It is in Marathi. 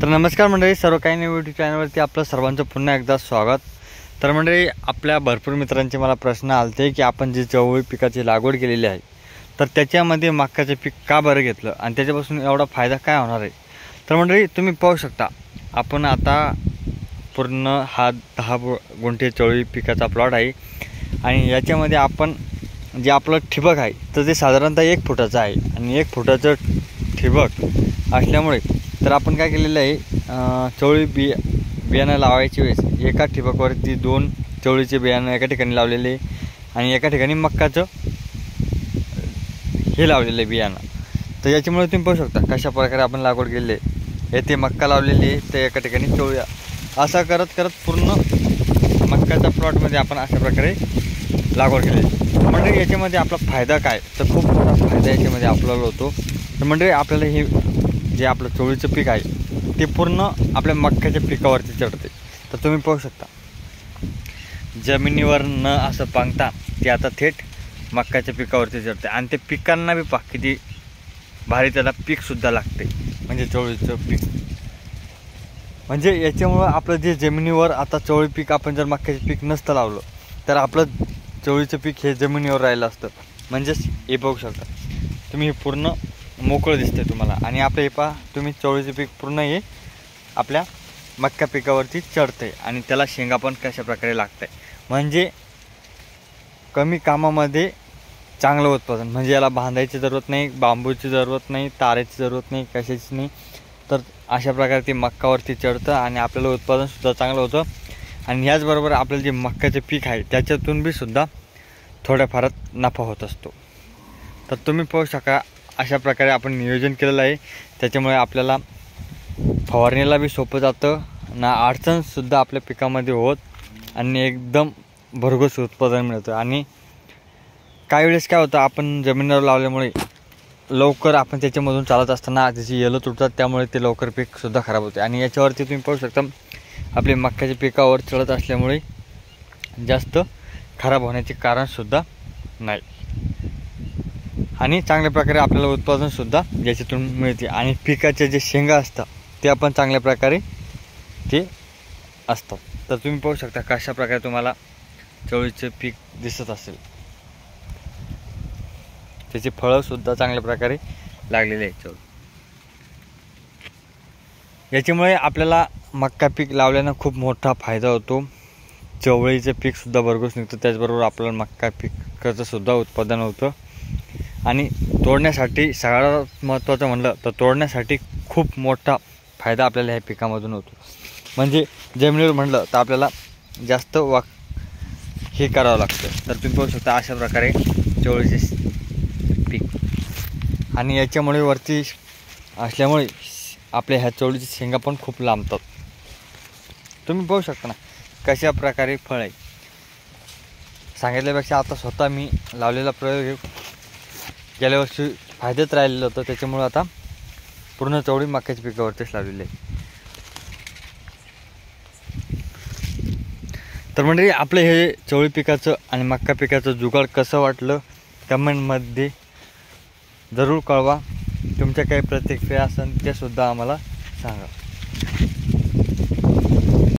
तर नमस्कार मंडळी, सर्व काही नाही यूट्यूब चॅनलवरती आपलं सर्वांचं पुन्हा एकदा स्वागत। तर मंडळी, आपल्या भरपूर मित्रांचे मला प्रश्न आलते की आपण जी चवळी पिकाची लागवड केलेली आहे तर त्याच्यामध्ये मक्याचे पीक का बरं घेतलं आणि त्याच्यापासून एवढा फायदा काय होणार आहे। तर मंडळी, तुम्ही पाहू शकता आपण आता पूर्ण हा 10 गुंठे चवळी पिकाचा प्लॉट आहे आणि याच्यामध्ये आपण जे आपलं ठिबक आहे तर ते साधारणतः 1 फुटाचं आहे आणि 1 फुटाचं ठिबक असल्यामुळे तर आपण काय केलेलं आहे, चवळी बियाणं लावायची वेळेस एका ठिबकवरती 2 चवळीचे बियाणं एका ठिकाणी लावलेले आणि एका ठिकाणी मक्काचं हे लावलेलं आहे बियाणं। तर याच्यामुळे तुम्ही पाहू शकता कशा प्रकारे आपण लागवड केलेली आहे। येथे मक्का लावलेली आहे तर एका ठिकाणी चवळी, असं करत करत पूर्ण मक्काच्या प्लॉटमध्ये आपण अशा प्रकारे लागवड केलेली। म्हणजे याच्यामध्ये आपला फायदा काय, तर खूप मोठा फायदा याच्यामध्ये आपल्याला होतो। तर म्हणजे आपल्याला हे जे आपलं चवळीचं पीक आहे ते पूर्ण आपल्या मक्याच्या पिकावरती चढते। तर तुम्ही पाहू शकता जमिनीवर न असं पांगता ते आता थेट मक्याच्या पिकावरती चढते आणि ते पिकांना बी पहा किती भारी त्याला पीकसुद्धा लागते, म्हणजे चवळीचं पीक। म्हणजे याच्यामुळं आपलं जे जमिनीवर आता चवळी पीक आपण जर मक्याचे पीक नसतं लावलं तर आपलं चवळीचं पीक हे जमिनीवर राहिलं असतं। म्हणजेच हे बघू शकता तुम्ही, हे पूर्ण मोकळं दिसतंय तुम्हाला आणि आपलं हे पहा तुम्ही चवळीचं पीक पूर्ण हे आपल्या मक्का पिकावरती चढतंय आणि त्याला शेंगा पण कशा प्रकारे लागतंय। म्हणजे कमी कामामध्ये चांगलं उत्पादन, म्हणजे याला बांधायची जरूरत नाही, बांबूची जरूरत नाही, तारेची जरूरत नाही, कशाची नाही। तर अशा प्रकारे ते मक्कावरती चढतं आणि आपल्याला उत्पादनसुद्धा चांगलं होतं आणि याचबरोबर आपल्याला जे मक्याचे पीक आहे त्याच्यातून बी सुद्धा थोड्याफारात नफा होत असतो। तर तुम्ही पाहू शका अशा प्रकारे आपण नियोजन केलेलं आहे, त्याच्यामुळे आपल्याला फवारणीला बी सोपं जातं ना, अडचणसुद्धा आपल्या पिकामध्ये होत आणि एकदम भरघोस उत्पादन मिळतं। आणि काही वेळेस काय होतं, आपण जमिनीवर लावल्यामुळे लवकर आपण त्याच्यामधून चालत असताना त्याची येलं तुटतात, त्यामुळे ते लवकर पीकसुद्धा खराब होते। आणि याच्यावरती तुम्ही पाहू शकता आपले मक्याच्या पिकावर चढत असल्यामुळे जास्त खराब होण्याचे कारणसुद्धा नाही आणि चांगल्या प्रकारे आपल्याला उत्पादनसुद्धा याच्यातून मिळते आणि पिकाचे जे शेंगा असतात ते आपण चांगल्या प्रकारे ते असतात। तर तुम्ही पाहू शकता कशा प्रकारे तुम्हाला चवळीचे पीक दिसत असेल, त्याची फळंसुद्धा चांगल्या प्रकारे लागलेली आहेत चवळी। याच्यामुळे आपल्याला मक्का पीक लावल्यानं खूप मोठा फायदा होतो, चवळीचं पीकसुद्धा भरघोस निघतं, त्याचबरोबर आपल्याला मक्का पिकाचंसुद्धा उत्पादन होतं आणि तोडण्यासाठी सगळ्यात महत्त्वाचं म्हणलं तर तोडण्यासाठी खूप मोठा फायदा आपल्याला ह्या पिकामधून होतो। म्हणजे जमिनीवर म्हणलं तर आपल्याला जास्त हे करावं लागतं। तर तुम्ही पाहू शकता अशा प्रकारे चवळीचे पीक आणि याच्यामुळे वरती असल्यामुळे आपल्या ह्या चवळीची शेंगा पण खूप लांबतात। तुम्ही पाहू शकता ना कशा प्रकारे फळ आहे। सांगितल्यापेक्षा आता स्वतः मी लावलेला प्रयोग गेल्या वर्षी फायद्यात राहिलेलं होतं, त्याच्यामुळे आता पूर्ण चवळी मक्याच्या पिकावरतीच लावलेली आहे। तर म्हणजे आपलं हे चवळी पिकाचं आणि मक्का पिकाचं जुगाड कसं वाटलं कमेंटमध्ये जरूर कळवा। तुमच्या काही प्रतिक्रिया असेल त्यासुद्धा आम्हाला सांगा।